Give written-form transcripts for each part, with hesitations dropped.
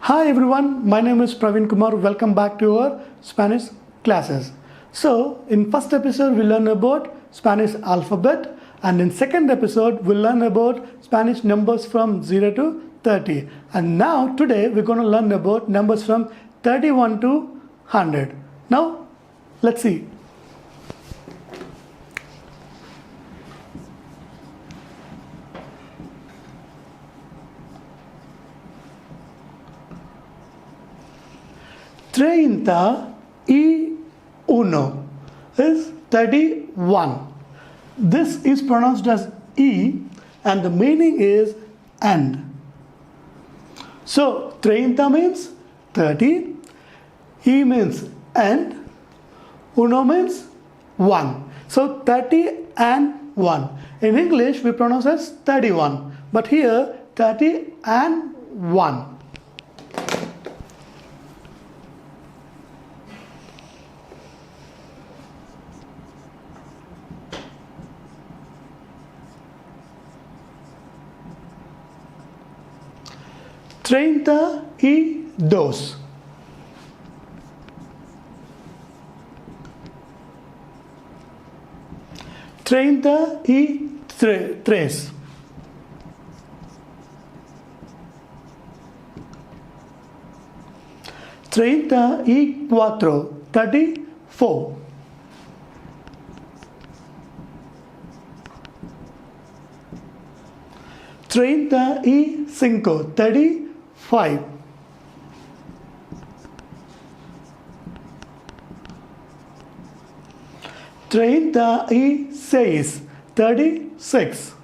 Hi everyone, my name is Praveen Kumar. Welcome back to our Spanish classes. So in first episode we learn about Spanish alphabet, and in second episode we'll learn about Spanish numbers from 0 to 30. And now today we're going to learn about numbers from 31 to 100. Now let's see. Treinta y uno is 31. This is pronounced as E and the meaning is end. So treinta means 30, E means end, uno means 1. So 30 and 1. In English we pronounce as 31, but here 30 and 1. Treinta y dos. Treinta y tres. Treinta y cuatro. 34. Treinta y cinco. 35. Treinta y seis. 36.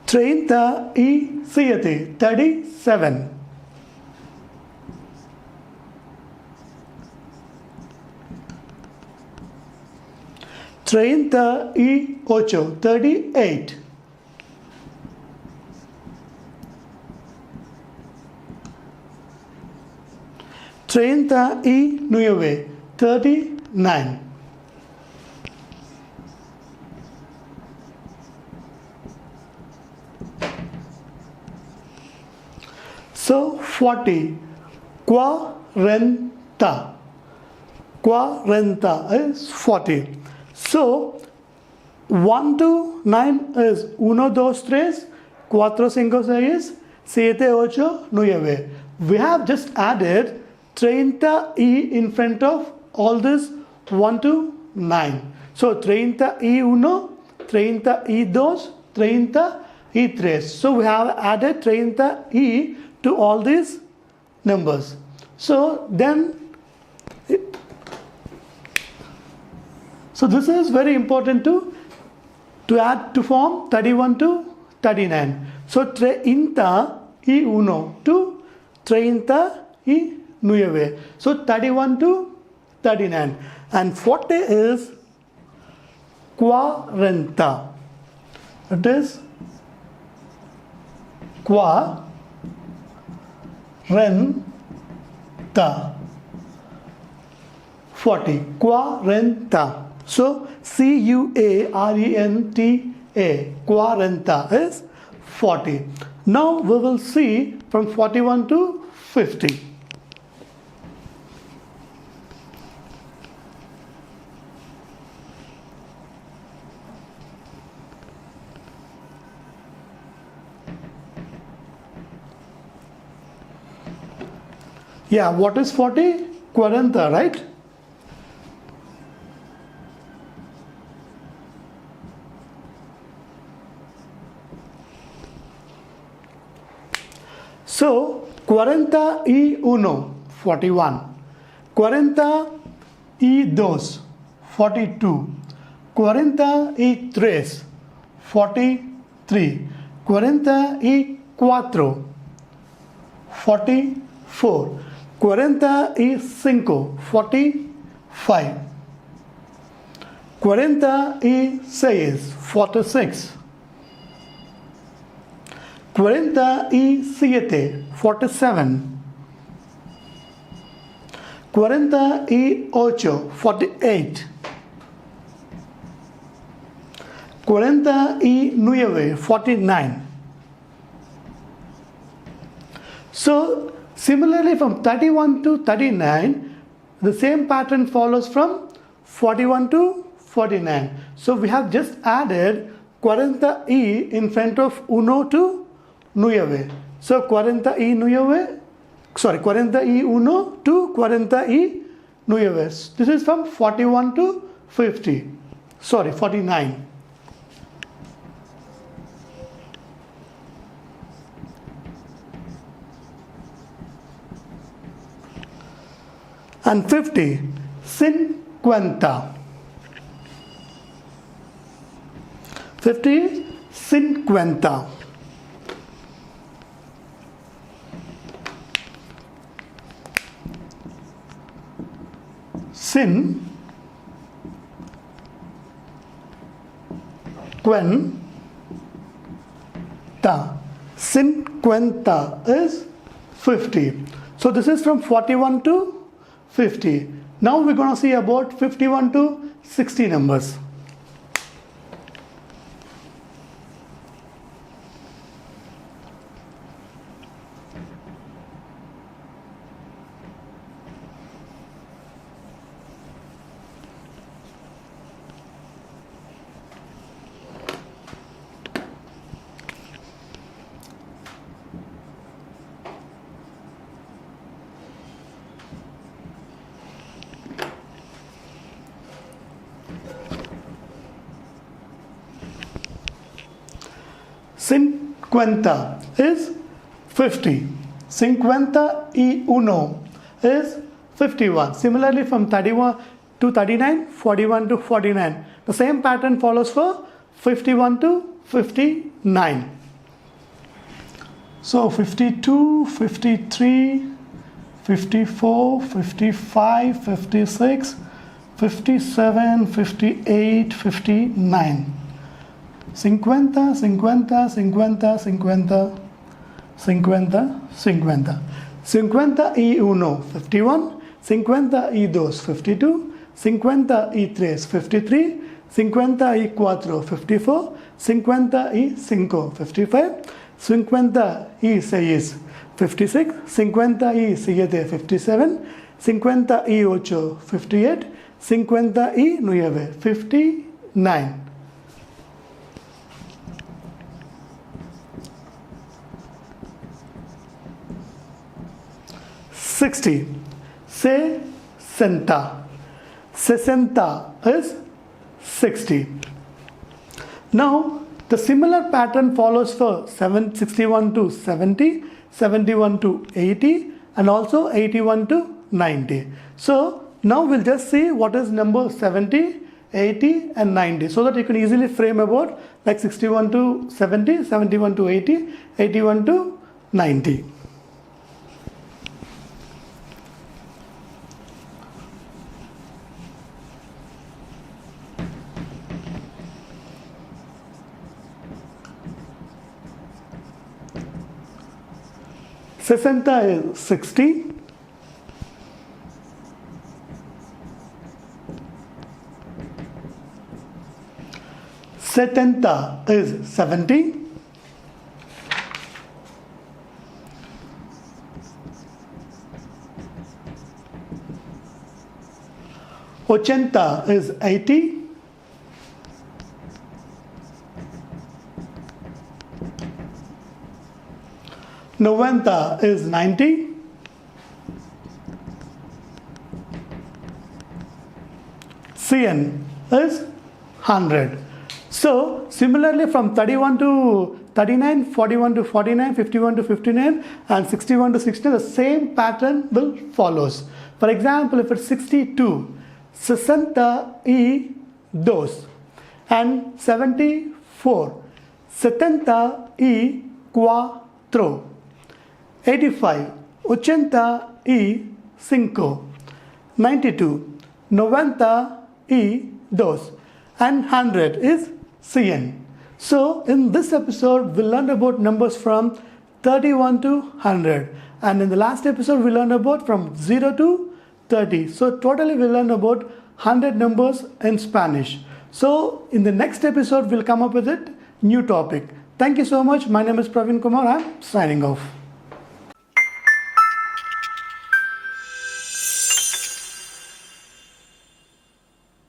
Treinta y siete. 37. Treinta y ocho. 38. Treinta y nueve. 39. So 40. Cuarenta. Cuarenta is 40. So 1 to 9 is 1, 2, 3, 4, 5, 6, 7, 8, 9. We have just added 30 y in front of all this 1 to 9. So 30 y 1, 30 y 2, 30 y 3. So we have added 30 y to all these numbers. So this is very important to add to form 31 to 39. So treinta y uno to treinta y nueve. So 31 to 39. And 40 is cuarenta. It is cuarenta. 40. Cuarenta. So Cuarenta. Cuarenta is 40. Now we will see from 41 to 50. Yeah, what is 40? Cuarenta, right? So, cuarenta y uno, 41. Cuarenta y dos, 42. Cuarenta y tres, 43. Cuarenta y cuatro, 44. Cuarenta y cinco, 45. Cuarenta y seis, 46. Cuarenta y siete, 47. 48, 48. 49. 49. So similarly from 31 to 39, the same pattern follows from 41 to 49. So we have just added 40 in front of 1 to 9. So 40 y 9, sorry, 40 y 1 to 40 y 9. This is from 41 to 50. Sorry, 49. And 50, 50. 50, 50. Sin Quenta. Cinquenta is 50. So this is from 41 to 50. Now we're going to see about 51 to 60 numbers. Cinquenta is 50. Cinquenta y uno is 51. Similarly from 31 to 39, 41 to 49. The same pattern follows for 51 to 59. So 52, 53, 54, 55, 56, 57, 58, 59. 50, 50, 50, 50, 50, 50. 50 y 1, 51. 50 y 2, 52. 50 y 3, 53. 50 y 4, 54. 50 y 5, 55. 50 y 6, 56. 50 y 7, 57. 50 y 8, 58. 50 y 9, 59. 60. Sesenta. Sesenta is 60. Now the similar pattern follows for 61 to 70, 71 to 80 and also 81 to 90. So now we'll just see what is number 70, 80 and 90 so that you can easily frame about like 61 to 70, 71 to 80, 81 to 90. Sesenta is 60. Setenta is 70. Ochenta is 80. Noventa is 90. Cien is 100. So similarly from 31 to 39, 41 to 49, 51 to 59 and 61 to 60, the same pattern will follows. For example, if it's 62, 62 and 74, 74. 85, 85, 92, 92 and 100 is 100. So in this episode we learned about numbers from 31 to 100 and in the last episode we learned about from 0 to 30. So totally we learned about 100 numbers in Spanish. So in the next episode, we'll come up with it, new topic. Thank you so much. My name is Praveen Kumar. I'm signing off.